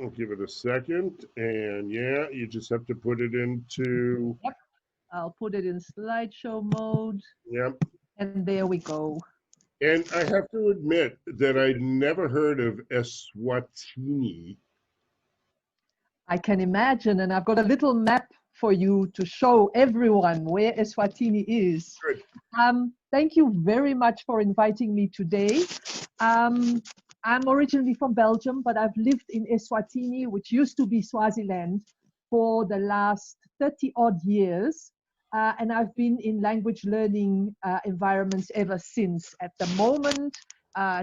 I'll give it a second. And yeah, you just have to put it into, Yep. I'll put it in slideshow mode. yeah. And there we go. And I have to admit that I'd never heard of Eswatini. I can imagine, and I've got a little map for you to show everyone where Eswatini is. Good. Thank you very much for inviting me today. Um, I'm originally from Belgium, but I've lived in Eswatini, which used to be Swaziland, for the last 30 odd years. And I've been in language learning environments ever since. At the moment,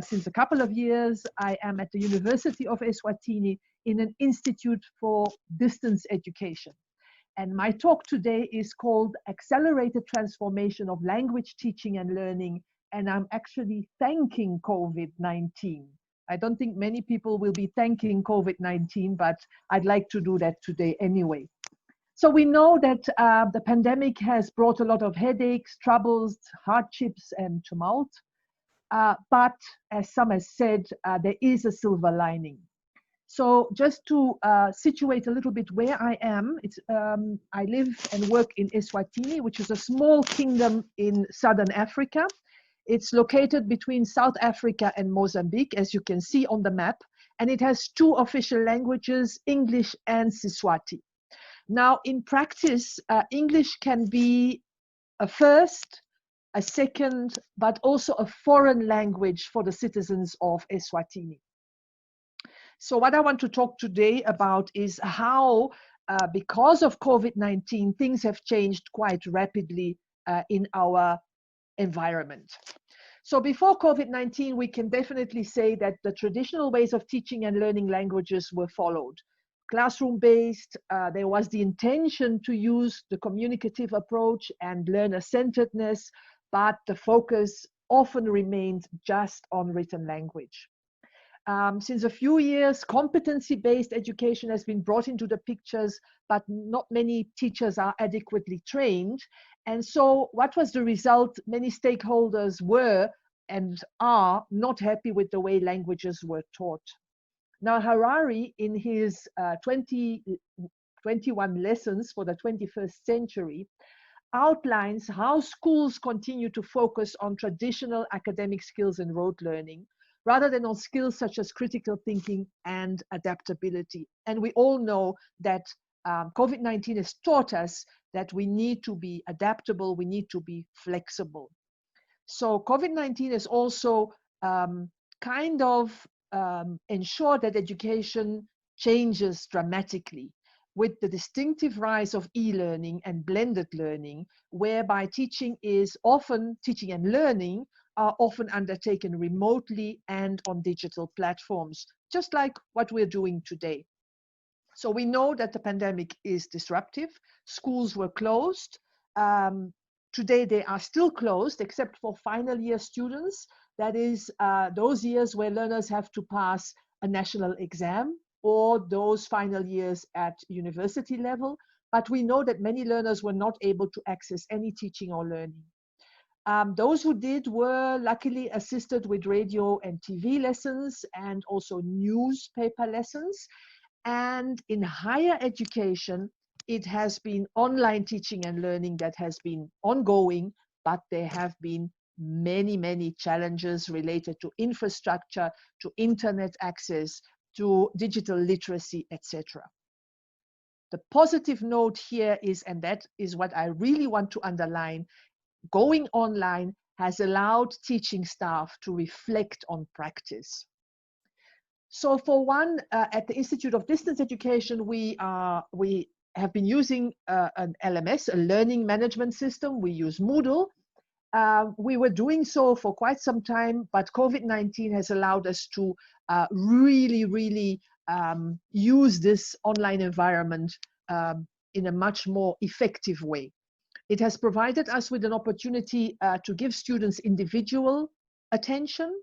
since a couple of years, I am at the University of Eswatini in an institute for distance education. And my talk today is called Accelerated Transformation of Language Teaching and Learning. And I'm actually thanking COVID-19. I don't think many people will be thanking COVID-19, but I'd like to do that today anyway. So we know that the pandemic has brought a lot of headaches, troubles, hardships, and tumult. But as some have said, there is a silver lining. So just to situate a little bit where I am, I live and work in Eswatini, which is a small kingdom in southern Africa. It's located between South Africa and Mozambique, as you can see on the map, and it has two official languages, English and Siswati. Now, in practice, English can be a first, a second, but also a foreign language for the citizens of Eswatini. So what I want to talk today about is how, because of COVID-19, things have changed quite rapidly in our environment. So before COVID-19, we can definitely say that the traditional ways of teaching and learning languages were followed. Classroom-based, there was the intention to use the communicative approach and learner-centeredness, but the focus often remained just on written language. Since a few years, competency-based education has been brought into the pictures, but not many teachers are adequately trained. And so what was the result? Many stakeholders were and are not happy with the way languages were taught. Now, Harari, in his 21 lessons for the 21st century, outlines how schools continue to focus on traditional academic skills and rote learning, rather than on skills such as critical thinking and adaptability. And we all know that COVID-19 has taught us that we need to be adaptable, we need to be flexible. So COVID-19 has also kind of ensured that education changes dramatically with the distinctive rise of e-learning and blended learning, whereby teaching and learning are often undertaken remotely and on digital platforms, just like what we're doing today. So we know that the pandemic is disruptive. Schools were closed. Today they are still closed, except for final year students. That is those years where learners have to pass a national exam, or those final years at university level. But we know that many learners were not able to access any teaching or learning. Those who did were luckily assisted with radio and TV lessons and also newspaper lessons. And in higher education, it has been online teaching and learning that has been ongoing, but there have been many, many challenges related to infrastructure, to internet access, to digital literacy, etc. The positive note here is, and that is what I really want to underline, going online has allowed teaching staff to reflect on practice. So for one, at the Institute of Distance Education, we have been using an LMS, a learning management system. We use Moodle. We were doing so for quite some time, but COVID-19 has allowed us to really use this online environment in a much more effective way. It has provided us with an opportunity to give students individual attention.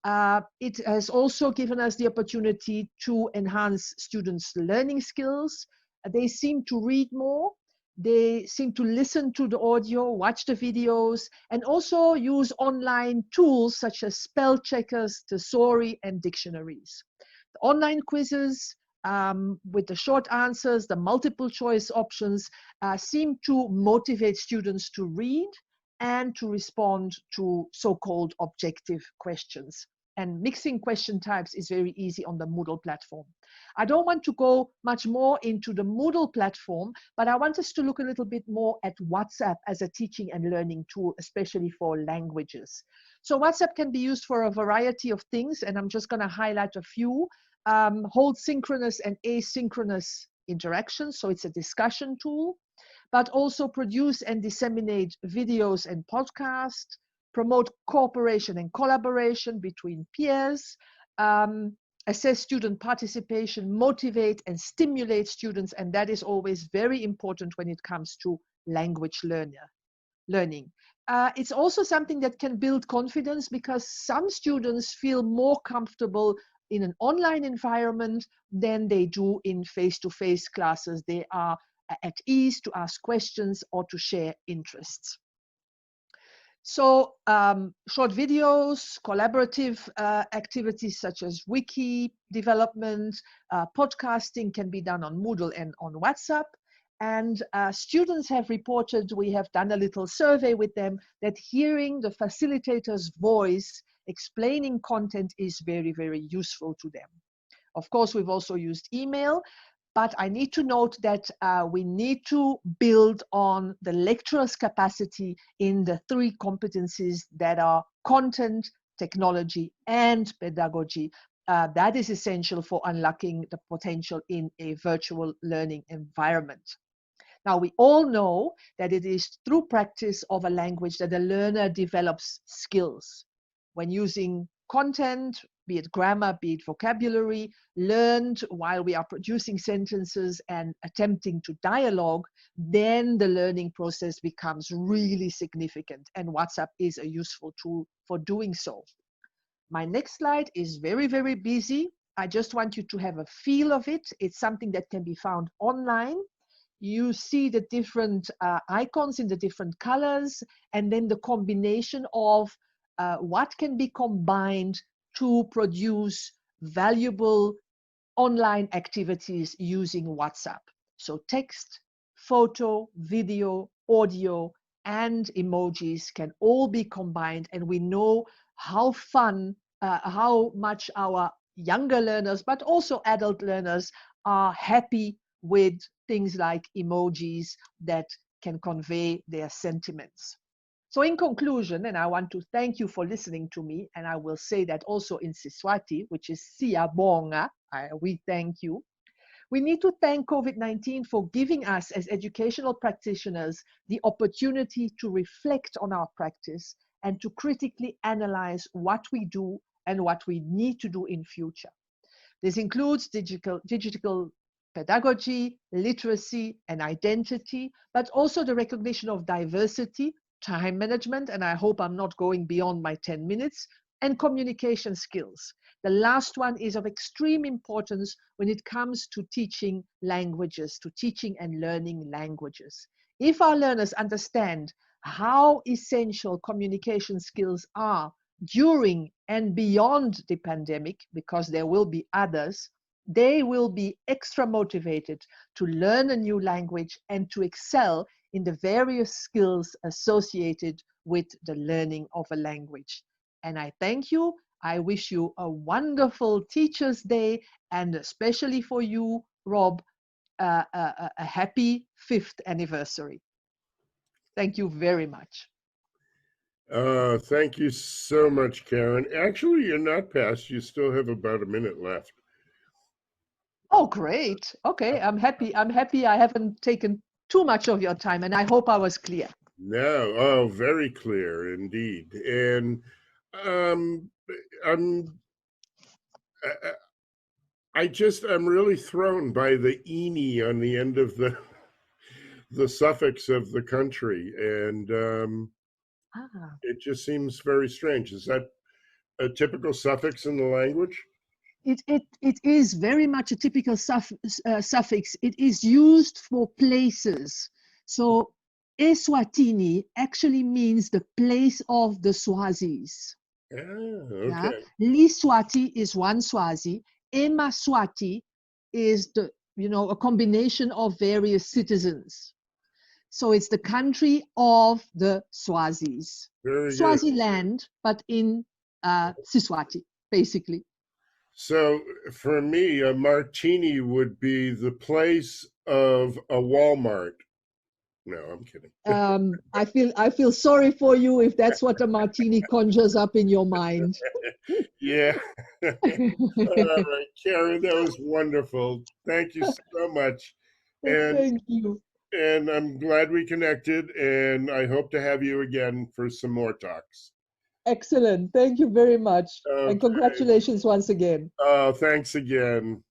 It has also given us the opportunity to enhance students' learning skills. They seem to read more. They seem to listen to the audio, watch the videos, and also use online tools such as spell checkers, thesauri, and dictionaries. The online quizzes with the short answers, the multiple choice options seem to motivate students to read and to respond to so-called objective questions. And mixing question types is very easy on the Moodle platform. I don't want to go much more into the Moodle platform, but I want us to look a little bit more at WhatsApp as a teaching and learning tool, especially for languages. So WhatsApp can be used for a variety of things, and I'm just going to highlight a few. Hold synchronous and asynchronous interactions, so it's a discussion tool, but also produce and disseminate videos and podcasts, promote cooperation and collaboration between peers, assess student participation, motivate and stimulate students, and that is always very important when it comes to language learning. It's also something that can build confidence, because some students feel more comfortable in an online environment than they do in face-to-face classes. They are at ease to ask questions or to share interests. So short videos, collaborative activities such as wiki development, podcasting can be done on Moodle and on WhatsApp. And students have reported, we have done a little survey with them, that hearing the facilitator's voice explaining content is very, very useful to them. Of course, we've also used email, but I need to note that we need to build on the lecturer's capacity in the three competencies that are content, technology, and pedagogy. That is essential for unlocking the potential in a virtual learning environment. Now, we all know that it is through practice of a language that a learner develops skills. When using content, be it grammar, be it vocabulary, learned while we are producing sentences and attempting to dialogue, then the learning process becomes really significant, and WhatsApp is a useful tool for doing so. My next slide is very, very busy. I just want you to have a feel of it. It's something that can be found online. You see the different icons in the different colors, and then the combination of what can be combined to produce valuable online activities using WhatsApp. So text, photo, video, audio, and emojis can all be combined, and we know how fun, how much our younger learners, but also adult learners, are happy with things like emojis that can convey their sentiments. So in conclusion, and I want to thank you for listening to me, and I will say that also in Siswati, which is Siyabonga, we thank you. We need to thank COVID-19 for giving us as educational practitioners the opportunity to reflect on our practice and to critically analyze what we do and what we need to do in future. This includes digital pedagogy, literacy, and identity, but also the recognition of diversity, time management, and I hope I'm not going beyond my 10 minutes, and communication skills. The last one is of extreme importance when it comes to teaching languages, to teaching and learning languages. If our learners understand how essential communication skills are during and beyond the pandemic, because there will be others, they will be extra motivated to learn a new language and to excel in the various skills associated with the learning of a language. And I thank you. I wish you a wonderful Teachers' Day, and especially for you, Rob, a happy 5th anniversary. Thank you very much. Thank you so much, Karen. Actually, you're not past. You still have about a minute left. Oh, great. Okay, I'm happy. I'm happy I haven't taken too much of your time, and I hope I was clear. No, oh, very clear indeed. And I'm I'm really thrown by the "ini" on the end of the suffix of the country, and it just seems very strange. Is that a typical suffix in the language? It is very much a typical suffix. It is used for places. So Eswatini actually means the place of the Swazis. Ah, okay. Yeah? Liswati is one Swazi. Emaswati is a combination of various citizens. So it's the country of the Swazis. Very good. Swaziland, but in Siswati, basically. So for me, a martini would be the place of a Walmart. No, I'm kidding. I feel sorry for you if that's what a martini conjures up in your mind. Yeah. All right, Karen, that was wonderful. Thank you so much. And Thank you. and I'm glad we connected, and I hope to have you again for some more talks. Excellent. Thank you very much. And Okay. congratulations once again. Thanks again.